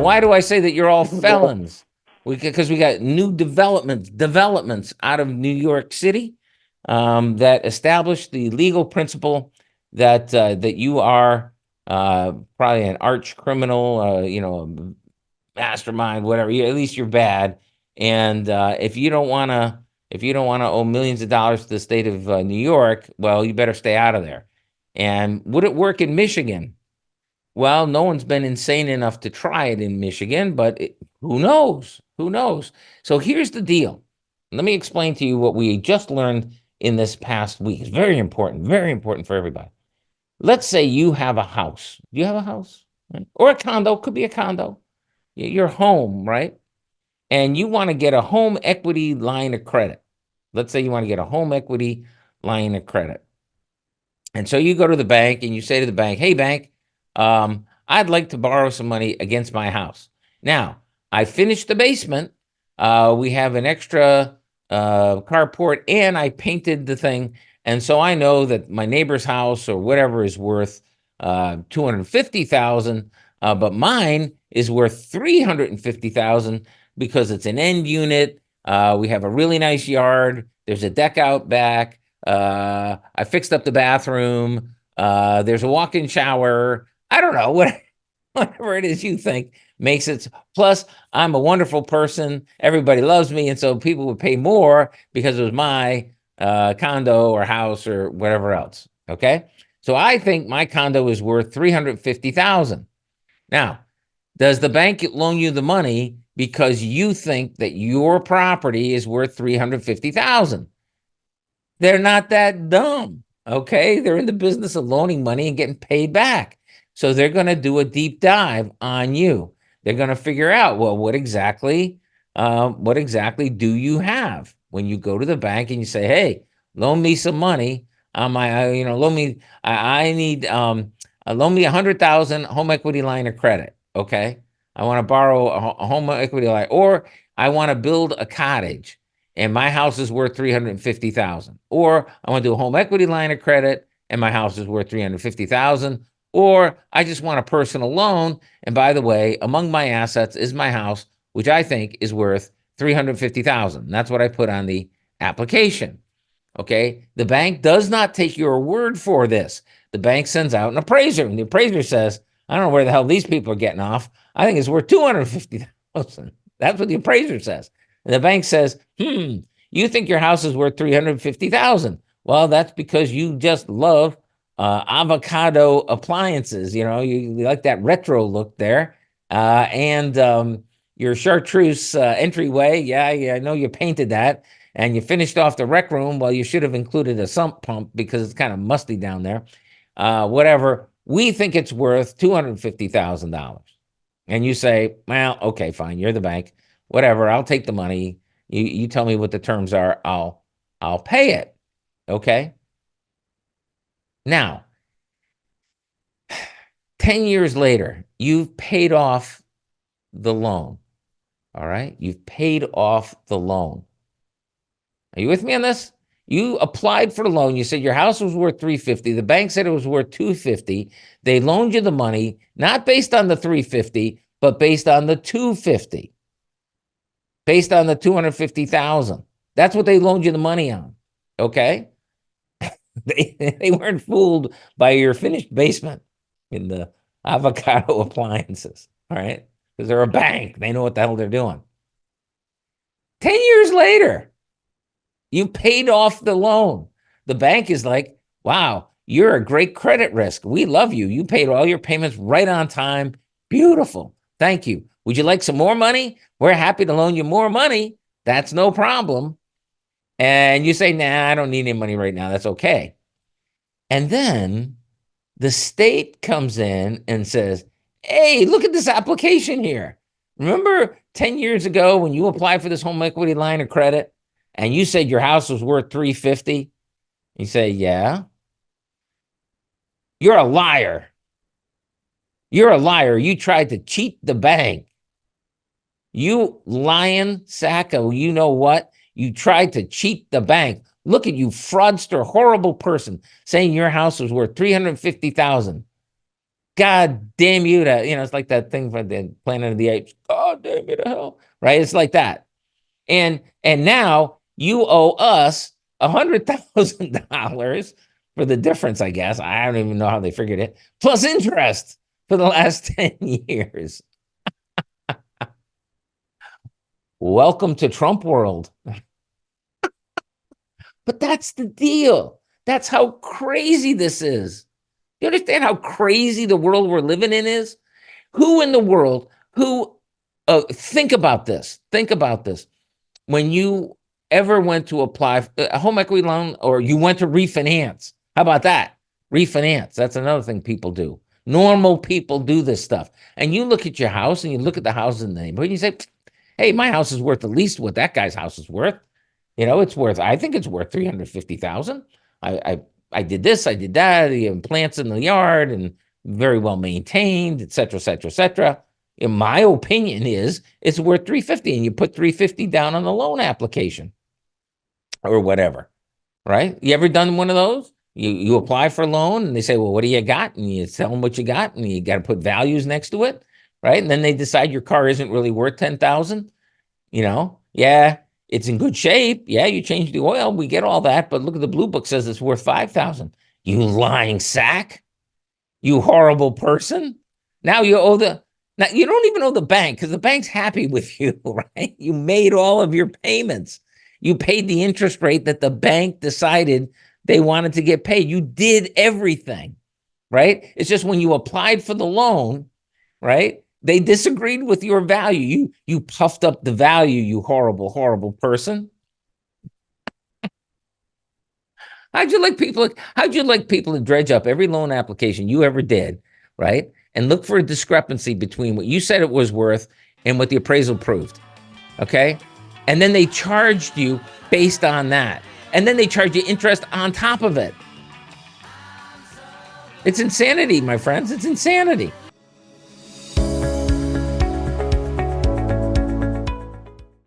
why do I say that you're all felons? Because we got new developments out of New York City that establish the legal principle that that you are probably an arch criminal, a mastermind, whatever. At least you're bad. And if you don't want to owe millions of dollars to the state of New York, well, you better stay out of there. And would it work in Michigan? Well, no one's been insane enough to try it in Michigan, but who knows? Who knows? So here's the deal. Let me explain to you what we just learned in this past week. It's very important for everybody. Let's say you have a house. Do you have a house? Right? Or a condo, could be a condo. Your home, right? And you want to get a home equity line of credit. Let's say you want to get a home equity line of credit. And so you go to the bank and you say to the bank, hey, bank, I'd like to borrow some money against my house. Now, I finished the basement. We have an extra carport and I painted the thing. And so I know that my neighbor's house or whatever is worth $250,000, but mine is worth $350,000 because it's an end unit. We have a really nice yard. There's a deck out back. I fixed up the bathroom. There's a walk-in shower. I don't know, whatever it is you think makes it. Plus, I'm a wonderful person. Everybody loves me. And so people would pay more because it was my condo or house or whatever else. Okay. So I think my condo is worth $350,000. Now, does the bank loan you the money because you think that your property is worth $350,000? They're not that dumb. Okay. They're in the business of loaning money and getting paid back. So they're going to do a deep dive on you. They're going to figure out, well, what exactly do you have when you go to the bank and you say, hey, loan me some money on my, loan me, I need, loan me 100,000 home equity line of credit. Okay. I want to borrow a home equity line, or I want to build a cottage and my house is worth 350,000, or I want to do a home equity line of credit and my house is worth 350,000. Or I just want a personal loan. And by the way, among my assets is my house, which I think is worth $350,000. That's what I put on the application. Okay. The bank does not take your word for this. The bank sends out an appraiser, and the appraiser says, I don't know where the hell these people are getting off. I think it's worth $250,000. That's what the appraiser says. And the bank says, you think your house is worth $350,000. Well, that's because you just love avocado appliances. You like that retro look there. And your chartreuse entryway. Yeah, I know you painted that and you finished off the rec room. Well, you should have included a sump pump because it's kind of musty down there. Whatever. We think it's worth $250,000. And you say, well, okay, fine. You're the bank. Whatever. I'll take the money. You tell me what the terms are. I'll pay it. Okay. Now, 10 years later, you've paid off the loan. All right. You've paid off the loan. Are you with me on this? You applied for the loan. You said your house was worth $350,000. The bank said it was worth $250,000. They loaned you the money, not based on the $350,000, but based on the $250,000. Based on the $250,000. That's what they loaned you the money on. Okay. They weren't fooled by your finished basement in the avocado appliances. All right. Because they're a bank. They know what the hell they're doing. 10 years later, you paid off the loan. The bank is like, wow, you're a great credit risk. We love you. You paid all your payments right on time. Beautiful. Thank you. Would you like some more money? We're happy to loan you more money. That's no problem. And you say, nah, I don't need any money right now. That's okay. And then the state comes in and says, hey, look at this application here. Remember 10 years ago when you applied for this home equity line of credit and you said your house was worth $350,000? You say, yeah. You're a liar. You're a liar. You tried to cheat the bank. You lying sack of you know what? You tried to cheat the bank. Look at you, fraudster, horrible person, saying your house was worth $350,000. God damn you to, it's like that thing from the Planet of the Apes. God damn you to hell. Right? It's like that. And now you owe us $100,000 for the difference, I guess. I don't even know how they figured it, plus interest for the last 10 years. Welcome to Trump world. But that's the deal. That's how crazy this is. You understand how crazy the world we're living in is? Who in the world, think about this. Think about this. When you ever went to apply for a home equity loan or you went to refinance, how about that? Refinance. That's another thing people do. Normal people do this stuff. And you look at your house and you look at the houses in the neighborhood and you say, hey, my house is worth at least what that guy's house is worth. I think it's worth 350,000. I did this, I did that, you have plants in the yard and very well maintained, et cetera, et cetera, et cetera. In my opinion is it's worth 350 and you put 350 down on the loan application or whatever, right? You ever done one of those? You apply for a loan and they say, well, what do you got? And you tell them what you got and you got to put values next to it, right? And then they decide your car isn't really worth 10,000, yeah, it's in good shape. Yeah, you changed the oil. We get all that. But look at the blue book says it's worth 5,000. You lying sack. You horrible person. Now you don't even owe the bank because the bank's happy with you, right? You made all of your payments. You paid the interest rate that the bank decided they wanted to get paid. You did everything, right? It's just when you applied for the loan, right? They disagreed with your value. You puffed up the value, you horrible, horrible person. How'd you like people to dredge up every loan application you ever did, right? And look for a discrepancy between what you said it was worth and what the appraisal proved. Okay? And then they charged you based on that. And then they charge you interest on top of it. It's insanity, my friends. It's insanity.